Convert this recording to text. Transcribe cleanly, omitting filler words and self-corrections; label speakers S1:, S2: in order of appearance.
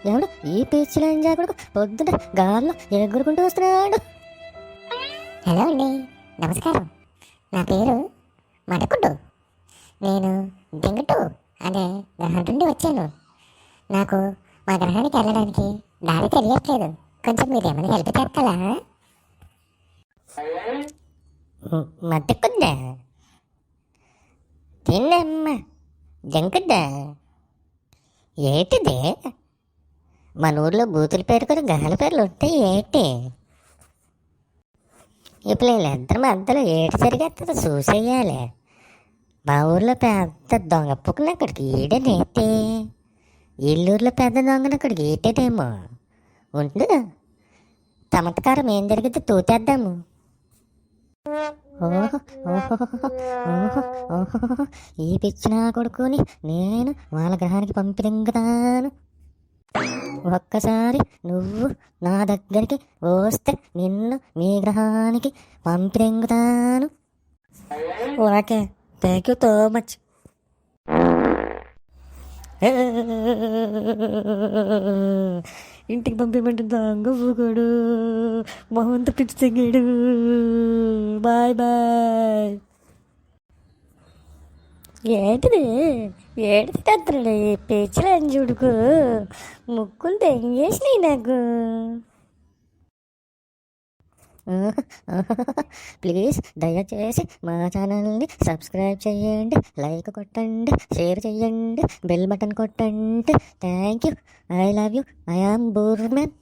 S1: ఎవడు ఈ పీచ్లో ఎంజాకుడు పొద్దున గాల్లో ఎగురుకుంటూ వస్తున్నాడు.
S2: హలో అండి, నమస్కారం. నా పేరు మడకుడు. నేను దెంగటు అనే గ్రహం నుండి వచ్చాను. నాకు మా గ్రహానికి వెళ్ళడానికి దారి తెలియట్లేదు. కొంచెం మీరు ఏమైనా హెల్ప్ చేస్తారా?
S1: మట్టుకుందా తిన్నమ్మ జంకుడ్డా ఏటిదే? మన ఊర్లో బూతుల పేరు కూడా గాలి పేర్లు ఉంటాయి ఏంటి? ఇప్పుడు వీళ్ళిద్దరు మధ్యలో ఏటి జరిగేస్తుంది చూసేయాలి. మా ఊర్లో పెద్ద దొంగ పుక్కున అక్కడికి ఈడనేటి, ఇల్లూరులో పెద్ద దొంగనక్కడికి ఈటేదేమో. ఉండు, చమత్కారం ఏం జరిగితే తూతేద్దాము. ఓహో ఓహో ఓహో ఓహో, ఈ పిచ్చిన కొడుకుని నేను వాళ్ళ గ్రహానికి పంపిదింగుతాను. ఒక్కసారి నువ్వు నా దగ్గరికి వస్తే నిన్ను మీ గ్రహానికి పంపిదింగుతాను.
S3: Okay, thank you so much. ఇంటికి పంపించమంటే దొంగ ఊగడు, మొహంతో పిచ్చి తెగాడు. Bye bye. ఏంటిది ఏడిది తత్తుడు పిచ్చిలో చూడుకు, ముక్కులు తెంగేసినాయి నాకు.
S1: ప్లీజ్ దయచేసి మా ఛానల్ని సబ్స్క్రైబ్ చేయండి, లైక్ కొట్టండి, షేర్ చేయండి, బెల్ బటన్ కొట్టండి. Thank you. I love you. I am బూర్మెన్.